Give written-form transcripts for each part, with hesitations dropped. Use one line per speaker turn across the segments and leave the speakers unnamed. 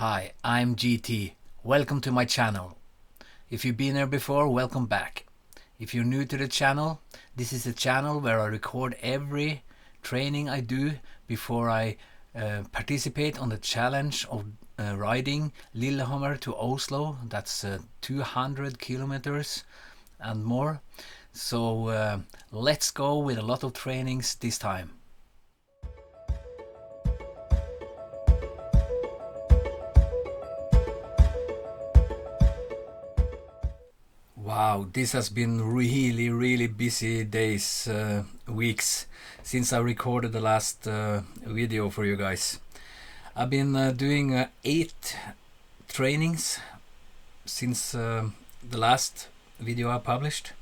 Hi, I'm GT. Welcome to my channel. If you've been here before, welcome back. If you're new to the channel, this is a channel where I record every training I do before I participate on the challenge of riding Lillehammer to Oslo. That's 200 kilometers and more. So let's go with a lot of trainings this time. Wow, this has been really busy days, weeks since I recorded the last video for you guys. I've been doing 8 trainings since the last video I published.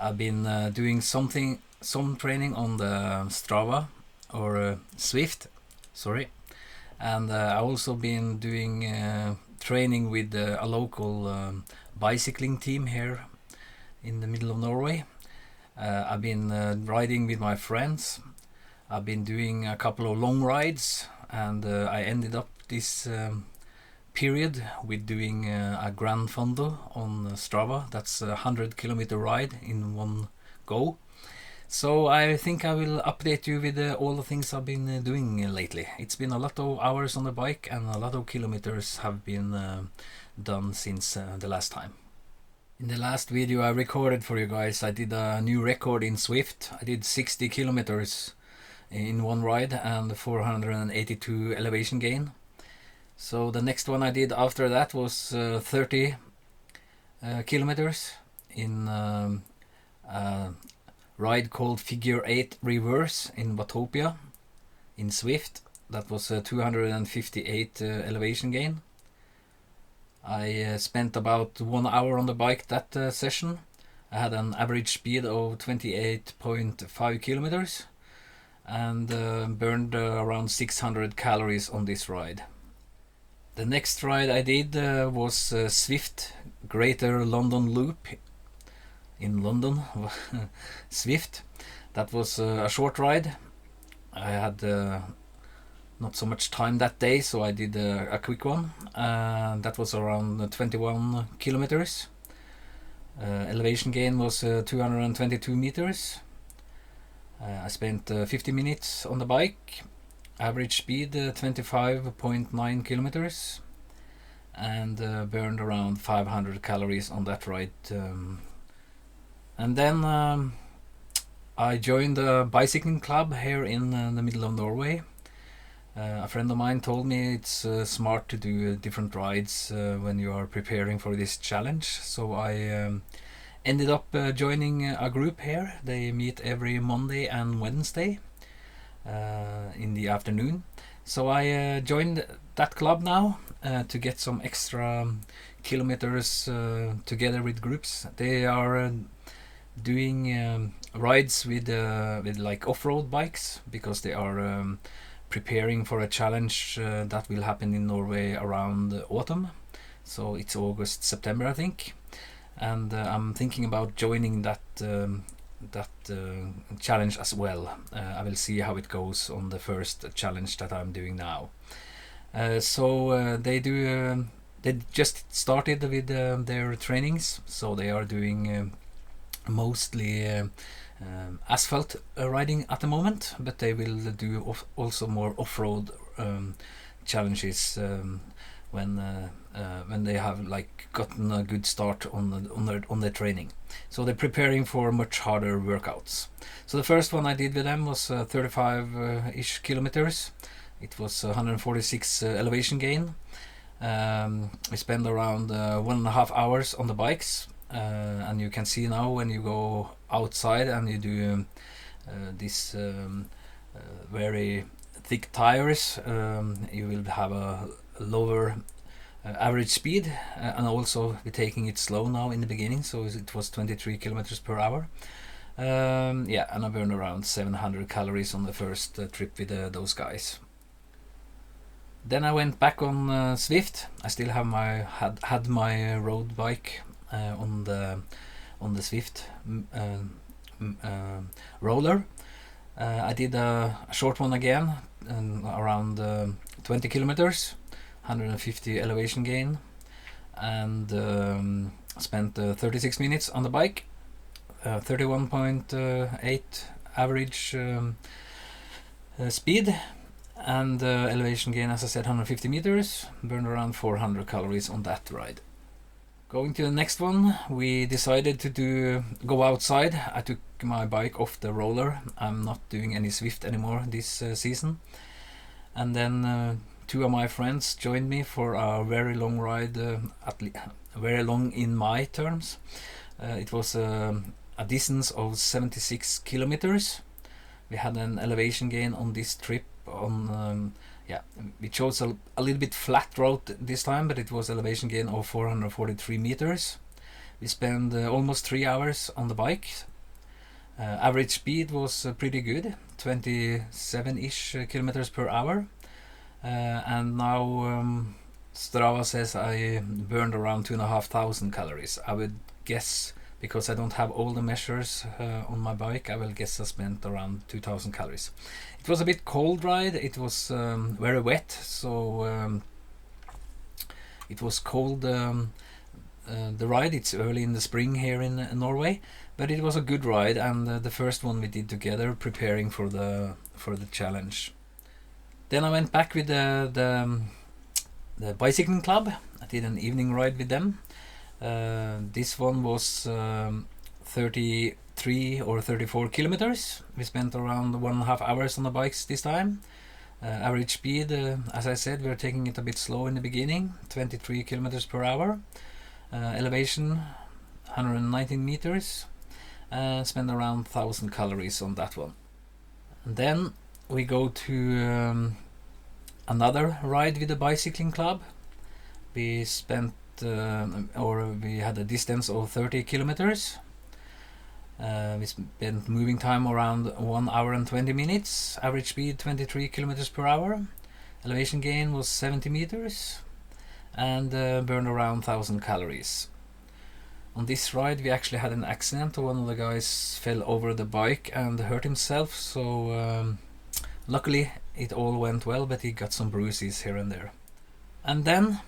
I've been doing some training on the Strava or Zwift, sorry, and I've also been doing training with a local bicycling team here in the middle of Norway. I've been riding with my friends. I've been doing a couple of long rides, and I ended up this period with doing a Gran Fondo on Strava. That's a 100-kilometer ride in one go. So I think I will update you with all the things I've been doing lately. It's been a lot of hours on the bike, and a lot of kilometers have been done since the last time. In the last video I recorded for you guys, I did a new record in Zwift. I did 60 kilometers in one ride and 482 elevation gain. So the next one I did after that was 30 kilometers in a ride called Figure 8 Reverse in Watopia in Zwift. That was 258 elevation gain. I spent about 1 hour on the bike that session. I had an average speed of 28.5 kilometers and burned around 600 calories on this ride. The next ride I did was Zwift Greater London Loop in London. Zwift. That was a short ride. I had not so much time that day, so I did a quick one. That was around 21 kilometers. Elevation gain was 222 meters. I spent 50 minutes on the bike. Average speed 25.9 kilometers, and burned around 500 calories on that ride. And then I joined a bicycling club here in the middle of Norway. A friend of mine told me it's smart to do different rides when you are preparing for this challenge. So I ended up joining a group here. They meet every Monday and Wednesday in the afternoon. So I joined that club now to get some extra kilometers together with groups. They are doing rides with like off-road bikes, because they are preparing for a challenge that will happen in Norway around autumn. So it's August, September, I think, and I'm thinking about joining that challenge as well. I will see how it goes on the first challenge that I'm doing now. So they just started with their trainings, so they are doing mostly asphalt riding at the moment, but they will do also more off-road challenges when they have like gotten a good start on their training. So they're preparing for much harder workouts. So the first one I did with them was 35-ish kilometers. It was 146 elevation gain. We spent around 1.5 hours on the bikes. And you can see now when you go outside and you do this very thick tires, you will have a lower average speed, and also be taking it slow now in the beginning. So it was 23 kilometers per hour. Yeah, and I burned around 700 calories on the first trip with those guys. Then I went back on Zwift. I still have had my road bike on the Zwift roller. I did a short one again, around 20 kilometers 150 elevation gain, and spent 36 minutes on the bike, 31.8 average speed, and elevation gain, as I said, 150 meters, burned around 400 calories on that ride. Going to the next one, we decided to go outside. I took my bike off the roller. I'm not doing any Zwift anymore this season. And then two of my friends joined me for a very long ride, very long in my terms. It was a distance of 76 kilometers. We had an elevation gain on this trip on we chose a little bit flat route this time, but it was elevation gain of 443 meters. We spent almost 3 hours on the bike. Average speed was pretty good, 27-ish kilometers per hour, and now Strava says I burned around 2,500 calories. I would guess, because I don't have all the measures on my bike, I will guess I spent around 2,000 calories. It was a bit cold ride. It was very wet, so it was cold. The ride. It's early in the spring here in Norway, but it was a good ride, and the first one we did together, preparing for the challenge. Then I went back with the bicycling club. I did an evening ride with them. This one was 33 or 34 kilometers. We spent around 1.5 hours on the bikes this time. Average speed, as I said, we were taking it a bit slow in the beginning, 23 kilometers per hour. Elevation 119 meters. Spent around 1,000 calories on that one. And then we go to another ride with the bicycling club. We spent we had a distance of 30 kilometers. We spent moving time around 1 hour and 20 minutes. Average speed 23 kilometers per hour. Elevation gain was 70 meters, and burned around 1,000 calories. On this ride we actually had an accident. One of the guys fell over the bike and hurt himself, so luckily it all went well, but he got some bruises here and there. And then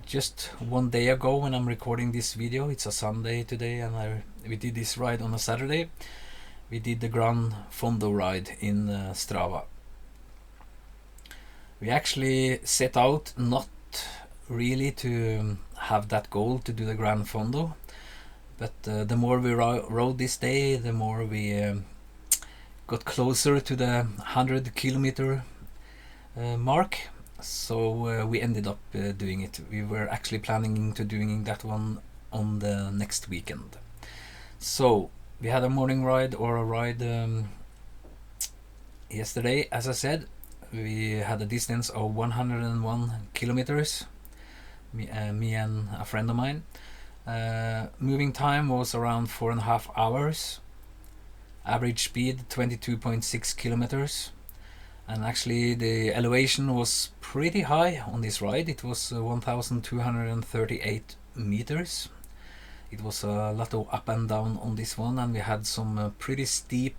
just 1 day ago, when I'm recording this video, it's a Sunday today, and we did this ride on a Saturday. We did the Gran Fondo ride in Strava. We actually set out not really to have that goal to do the Gran Fondo, but the more we rode this day, the more we got closer to the 100 kilometer mark. So we ended up doing it. We were actually planning to doing that one on the next weekend. So we had a morning ride, or a ride yesterday. As I said, we had a distance of 101 kilometers, me and a friend of mine. Moving time was around 4.5 hours. Average speed 22.6 kilometers. And actually the elevation was pretty high on this ride. It was 1,238 meters. It was a lot of up and down on this one, and we had some pretty steep,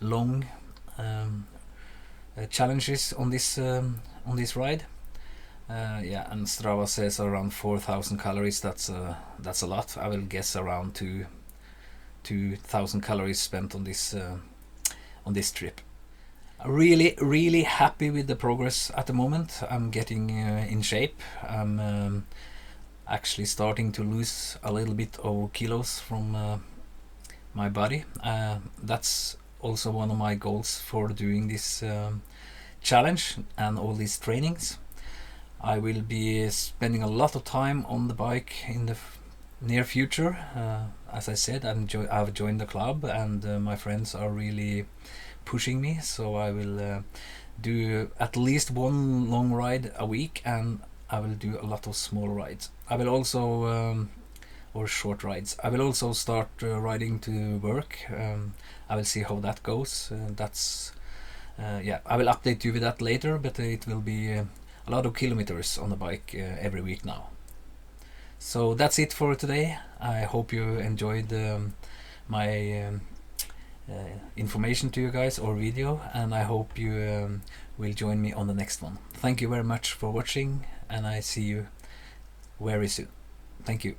long challenges on this ride. Yeah, and Strava says around 4,000 calories. That's a lot. I will guess around 2,000 calories spent on this trip. Really happy with the progress at the moment. I'm getting in shape. I'm actually starting to lose a little bit of kilos from my body. That's also one of my goals for doing this challenge and all these trainings. I will be spending a lot of time on the bike in the near future. As I said, I've joined the club, and my friends are really pushing me, so I will do at least one long ride a week, and I will do a lot of small rides. I will also or short rides. I will also start riding to work. I will see how that goes. I will update you with that later, but it will be a lot of kilometers on the bike every week now. So that's it for today. I hope you enjoyed my information to you guys, or video, and I hope you will join me on the next one. Thank you very much for watching, and I see you very soon. Thank you.